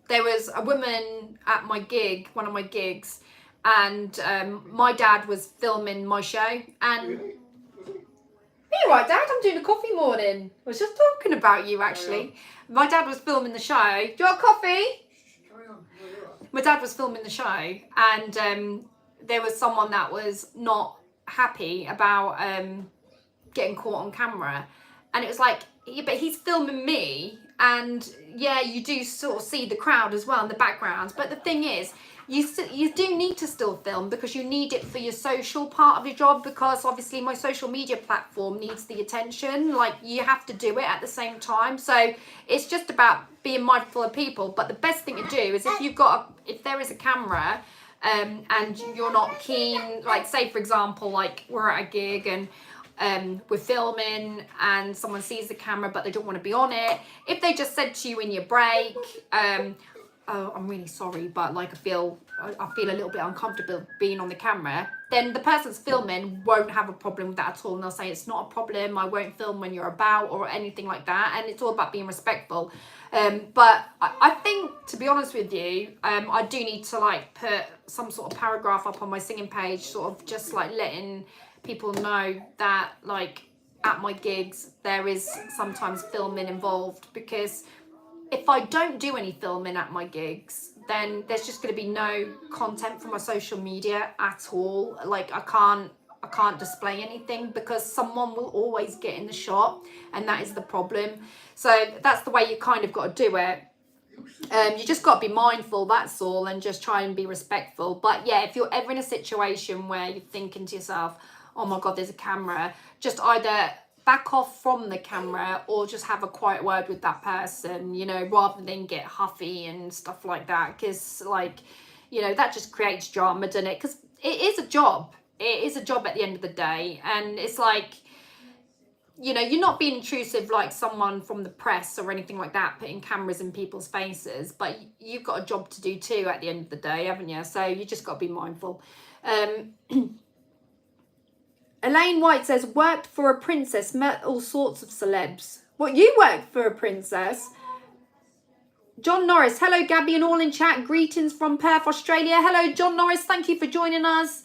There was a woman at my gig, one of my gigs, and my dad was filming my show, and you right, Dad? I'm doing a coffee morning. I was just talking about you, actually. My dad was filming the show. Do you want coffee? Carry on. My dad was filming the show, and there was someone that was not happy about getting caught on camera. And it was like, yeah, but he's filming me, and yeah, you do sort of see the crowd as well in the background. But the thing is, you do need to still film because you need it for your social part of your job, because obviously my social media platform needs the attention. Like, you have to do it at the same time. So it's just about being mindful of people. But the best thing to do is if there is a camera and you're not keen, like say for example, like we're at a gig and we're filming and someone sees the camera but they don't want to be on it. If they just said to you in your break, oh, I'm really sorry, but like I feel a little bit uncomfortable being on the camera, then the person's filming won't have a problem with that at all, and they'll say it's not a problem, I won't film when you're about, or anything like that. And it's all about being respectful. But I think, to be honest with you, I do need to like put some sort of paragraph up on my singing page, sort of just like letting people know that like at my gigs there is sometimes filming involved, because if I don't do any filming at my gigs, then there's just going to be no content for my social media at all. Like I can't display anything because someone will always get in the shot, and that is the problem. So that's the way you kind of got to do it. You just got to be mindful, that's all, and just try and be respectful. But yeah, if you're ever in a situation where you're thinking to yourself, oh my God, there's a camera, just either back off from the camera or just have a quiet word with that person, you know, rather than get huffy and stuff like that, because like, you know, that just creates drama, doesn't it? Because it is a job. It is a job at the end of the day, and it's like, you know, you're not being intrusive like someone from the press or anything like that, putting cameras in people's faces, but you've got a job to do too at the end of the day, haven't you? So you just got to be mindful. Elaine White says, worked for a princess, met all sorts of celebs. What, you worked for a princess? John Norris, hello Gabby and all in chat. Greetings from Perth, Australia. Hello John Norris, thank you for joining us.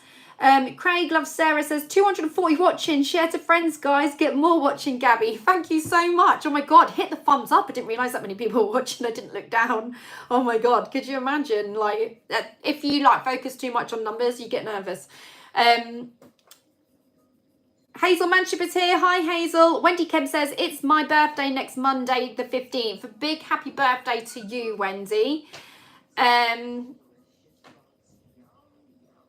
Craig Loves Sarah says, 240 watching, share to friends guys, get more watching Gabby. Thank you so much. Oh my God, hit the thumbs up. I didn't realise that many people were watching. I didn't look down. Oh my God, could you imagine? Like, if you like focus too much on numbers, you get nervous. Hazel Manship is here. Hi, Hazel. Wendy Kemp says, it's my birthday next Monday, the 15th. A big happy birthday to you, Wendy. And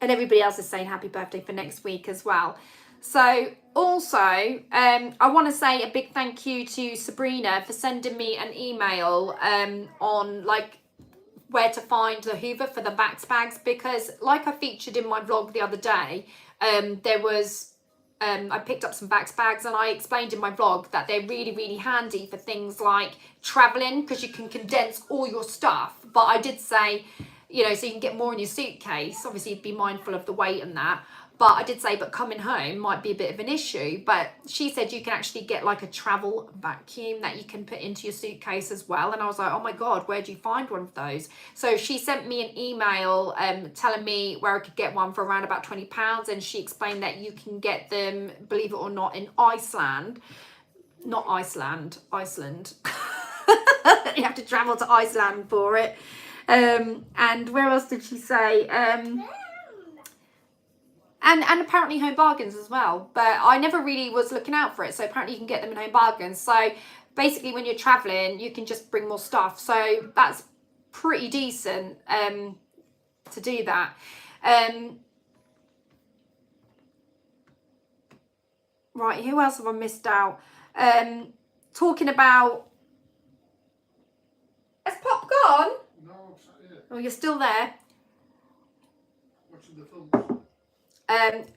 everybody else is saying happy birthday for next week as well. So also, I want to say a big thank you to Sabrina for sending me an email on like where to find the Hoover for the Vax bags, because like I featured in my vlog the other day, there was... I picked up some Vax bags, and I explained in my vlog that they're really, really handy for things like traveling, because you can condense all your stuff. But I did say, you know, so you can get more in your suitcase. Obviously, be mindful of the weight and that. But I did say, but coming home might be a bit of an issue. But she said you can actually get like a travel vacuum that you can put into your suitcase as well. And I was like, oh my God, where do you find one of those? So she sent me an email telling me where I could get one for around about £20. And she explained that you can get them, believe it or not, in Iceland. Not Iceland, Iceland. You have to travel to Iceland for it. And where else did she say? And apparently Home Bargains as well, but I never really was looking out for it. So apparently you can get them in Home Bargains. So basically when you're traveling, you can just bring more stuff. So that's pretty decent to do that. Right, who else have I missed out? Talking about... Has Pop gone? No, I'm sat here Oh, you're still there. watching the films.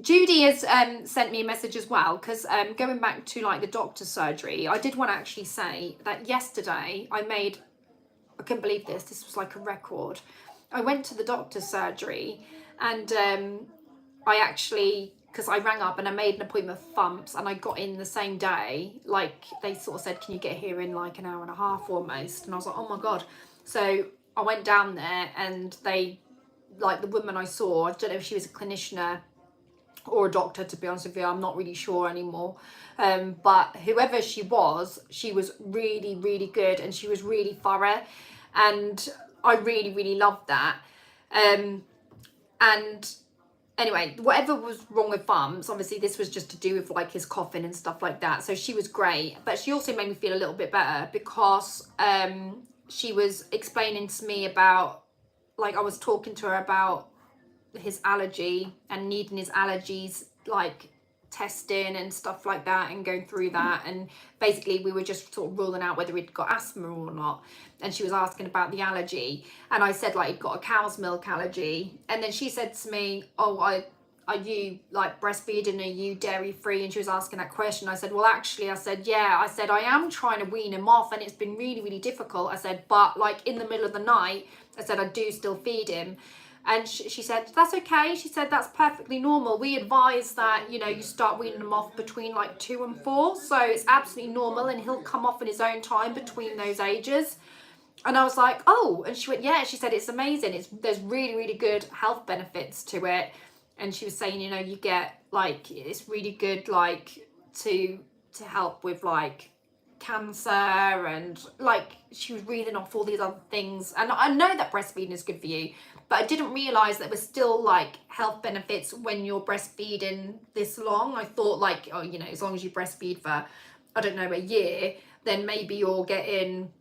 Judy has sent me a message as well, because going back to like the doctor's surgery, I did want to actually say that yesterday I couldn't believe this was like a record. I went to the doctor's surgery and I actually, because I rang up and I made an appointment for Thumps and I got in the same day. Like they sort of said, can you get here in like an hour and a half almost? And I was like, oh my God. So I went down there and they, like the woman I saw, I don't know if she was a clinician or a doctor, to be honest with you, I'm not really sure anymore. But whoever she was really, really good and she was really thorough. And I really, really loved that. And anyway, whatever was wrong with Thumps, obviously this was just to do with like his coughing and stuff like that. So she was great, but she also made me feel a little bit better because she was explaining to me about, like I was talking to her about his allergy and needing his allergies like testing and stuff like that and going through that, and basically we were just sort of ruling out whether he'd got asthma or not. And she was asking about the allergy and I said like he'd got a cow's milk allergy, and then she said to me, oh, are you like breastfeeding, are you dairy free? And she was asking that question. I said, well actually, I said, yeah, I said I am trying to wean him off and it's been really, really difficult. I said, but like in the middle of the night, I said I do still feed him. And she said, that's okay. She said, that's perfectly normal. We advise that, you know, you start weaning them off between like 2 and 4. So it's absolutely normal and he'll come off in his own time between those ages. And I was like, oh, and she went, yeah. She said, it's amazing. There's really, really good health benefits to it. And she was saying, you know, you get like, it's really good, like to help with like cancer, and like she was reading off all these other things. And I know that breastfeeding is good for you, but I didn't realize that there was still like health benefits when you're breastfeeding this long. I thought like, oh, you know, as long as you breastfeed for, I don't know, a year, then maybe you're getting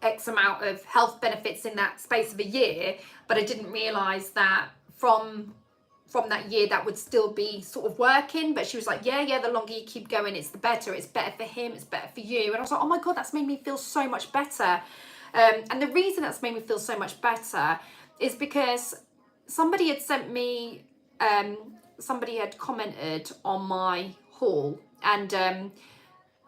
X amount of health benefits in that space of a year. But I didn't realize that from that year that would still be sort of working. But she was like, yeah, the longer you keep going, it's the better. It's better for him, it's better for you. And I was like, oh my God, that's made me feel so much better. And the reason that's made me feel so much better is because somebody had sent me, somebody had commented on my haul. And,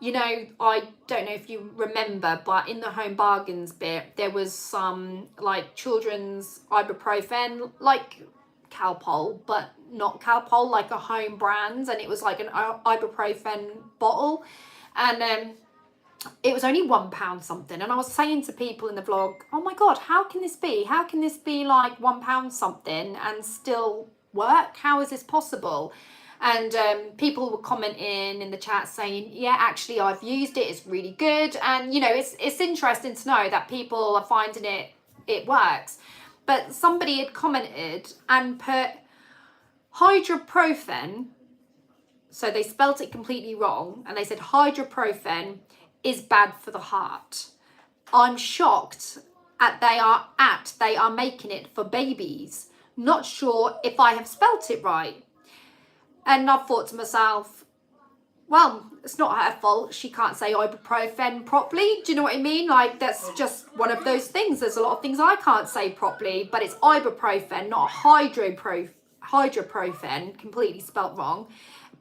you know, I don't know if you remember, but in the Home Bargains bit, there was some like children's ibuprofen, like Calpol, but not Calpol, like a home brand. And it was like an ibuprofen bottle. And it was only £1 something. And I was saying to people in the vlog, oh my God, how can this be? How can this be like £1 something and still work? How is this possible? And people were commenting in the chat saying, yeah, actually, I've used it. It's really good. And, you know, it's interesting to know that people are finding it works. But somebody had commented and put hydroprofen. So they spelt it completely wrong. And they said hydroprofen is bad for the heart. I'm shocked they are making it for babies. Not sure if I have spelt it right. And I thought to myself, well, it's not her fault. She can't say ibuprofen properly. Do you know what I mean? Like, that's just one of those things. There's a lot of things I can't say properly, but it's ibuprofen, not hydroprofen, completely spelt wrong.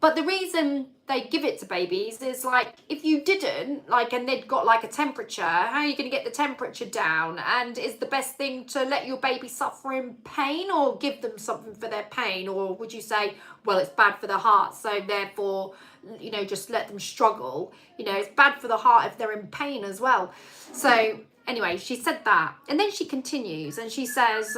But the reason they give it to babies is like, if you didn't, like, and they'd got like a temperature, how are you going to get the temperature down? And is the best thing to let your baby suffer in pain or give them something for their pain? Or would you say, well, it's bad for the heart, so therefore, you know, just let them struggle? You know, it's bad for the heart if they're in pain as well. So anyway, she said that. And then she continues and she says,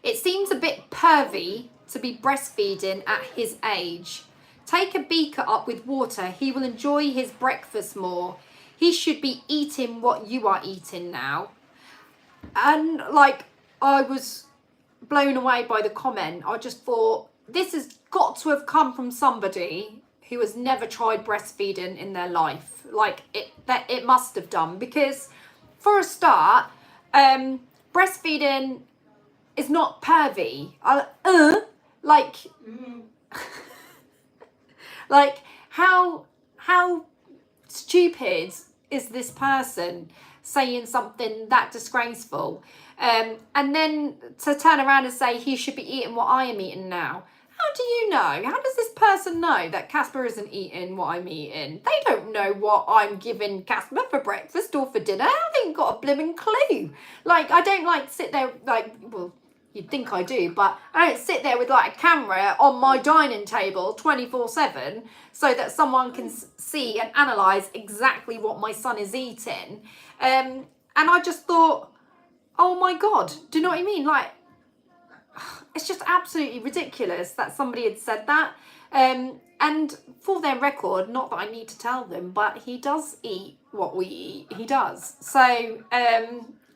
it seems a bit pervy to be breastfeeding at his age. Take a beaker up with water. He will enjoy his breakfast more. He should be eating what you are eating now. And like, I was blown away by the comment. I just thought, this has got to have come from somebody who has never tried breastfeeding in their life. Like, it must have done, because for a start, breastfeeding is not pervy. Like, like how stupid is this person saying something that disgraceful? And then to turn around and say he should be eating what I am eating now. How do you know? How does this person know that Casper isn't eating what I'm eating? They don't know what I'm giving Casper for breakfast or for dinner. I ain't got a blooming clue. Like, I don't like sit there like, well, you'd think I do, but I don't sit there with like a camera on my dining table 24/7 so that someone can see and analyse exactly what my son is eating. And I just thought, oh my God, do you know what I mean? Like, it's just absolutely ridiculous that somebody had said that. And for their record, not that I need to tell them, but he does eat what we eat. He does. So,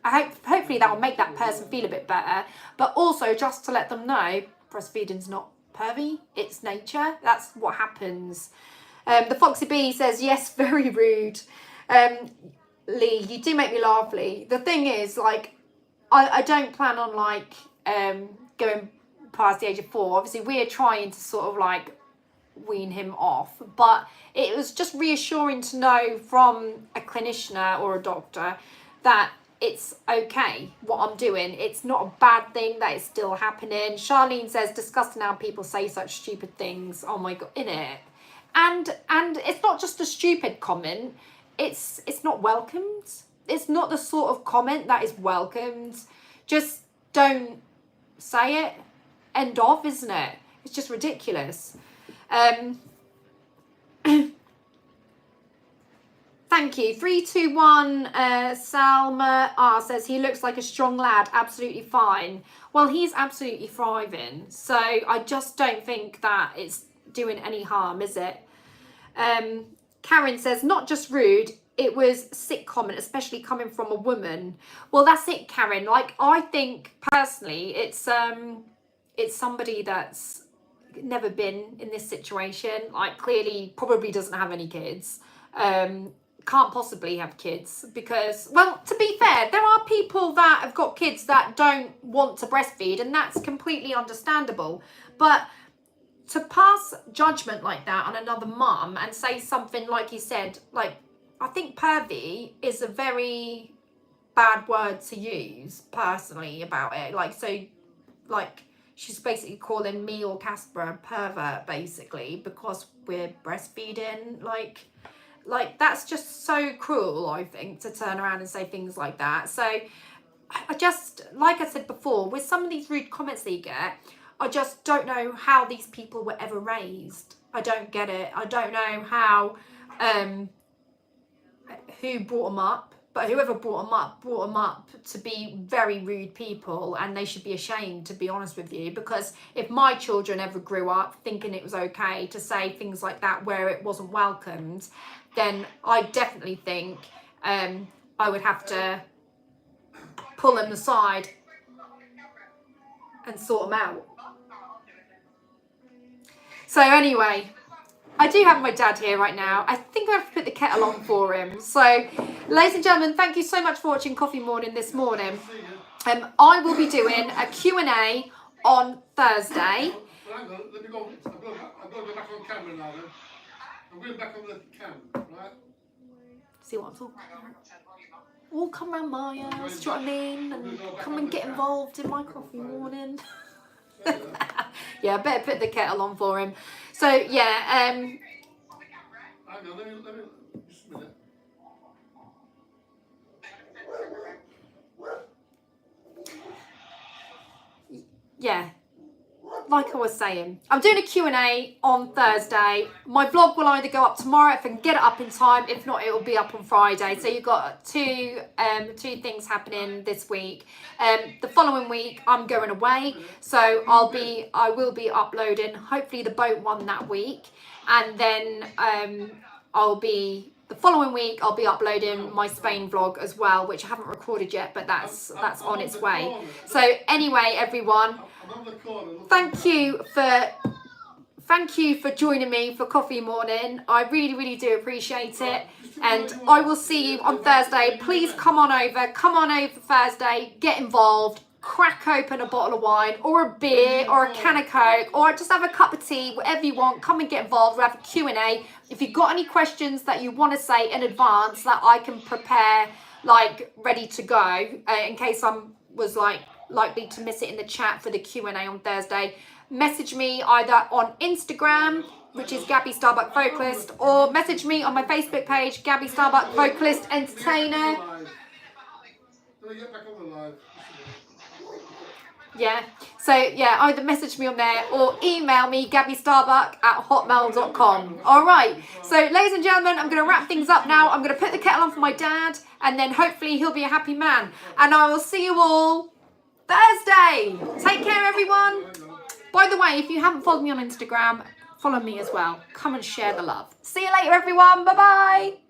hopefully that will make that person feel a bit better, but also just to let them know breastfeeding's not pervy, it's nature. That's what happens. The Foxy Bee says, yes, very rude. Lee, you do make me laugh, Lee. The thing is, like, I don't plan on like going past the age of 4. Obviously we're trying to sort of like wean him off, but it was just reassuring to know from a clinician or a doctor that it's okay what I'm doing. It's not a bad thing, that it's still happening. Charlene says, disgusting how people say such stupid things. Oh my God, innit? And it's not just a stupid comment, it's not welcomed. It's not the sort of comment that is welcomed. Just don't say it. End of, isn't it? It's just ridiculous. Thank you. 321 Salma R says, he looks like a strong lad. Absolutely fine. Well, he's absolutely thriving. So I just don't think that it's doing any harm, is it? Karen says, not just rude, it was sick comment, especially coming from a woman. Well, that's it, Karen. Like, I think personally it's somebody that's never been in this situation. Like, clearly probably doesn't have any kids. Can't possibly have kids because, well, to be fair, there are people that have got kids that don't want to breastfeed, and that's completely understandable. But to pass judgment like that on another mum and say something like you said, like, I think pervy is a very bad word to use personally about it. Like, so, like, she's basically calling me or Casper a pervert basically because we're breastfeeding. Like that's just so cruel, I think, to turn around and say things like that. So I just, like I said before, with some of these rude comments that you get, I just don't know how these people were ever raised. I don't get it. I don't know how, who brought them up, but whoever brought them up to be very rude people, and they should be ashamed, to be honest with you, because if my children ever grew up thinking it was okay to say things like that where it wasn't welcomed, then I definitely think I would have to pull them aside and sort them out. So anyway, I do have my dad here right now. I think I have to put the kettle on for him. So, ladies and gentlemen, thank you so much for watching Coffee Morning this morning. I will be doing a Q&A on Thursday. Well, hang on, let me go. I've got to go back on camera now then. I'm going back on the camera, right? See what I'm talking about? All come round my house, do you know what I mean? And come and get involved in my coffee morning. Yeah, I better put the kettle on for him. So yeah, Hang on, let me, just a minute. yeah. Like I was saying, I'm doing a Q&A on Thursday. My vlog will either go up tomorrow if I can get it up in time. If not, it will be up on Friday. So you've got two things happening this week. The following week, I'm going away. So I will be uploading, hopefully the boat one that week. And then the following week, I'll be uploading my Spain vlog as well, which I haven't recorded yet, but that's on its way. So anyway, everyone, thank you for joining me for coffee morning. I really do appreciate it, and I will see you on Thursday. Please come on over Thursday, get involved, crack open a bottle of wine or a beer or a can of Coke, or just have a cup of tea, whatever you want. Come and get involved. We'll have a Q&A. If you've got any questions that you want to say in advance that I can prepare, like ready to go, in case was likely to miss it in the chat for the Q&A on Thursday, message me either on Instagram, which is Gabby Starbuck Vocalist, or message me on my Facebook page, Gabby Starbuck Vocalist Entertainer. Let me get back on the live. Yeah, so yeah, either message me on there or email me, gabbystarbuck@hotmail.com. All right, so ladies and gentlemen, I'm going to wrap things up now. I'm going to put the kettle on for my dad, and then hopefully he'll be a happy man. And I will see you all Thursday. Take care, everyone. By the way, if you haven't followed me on Instagram, follow me as well. Come and share the love. See you later, everyone. Bye-bye.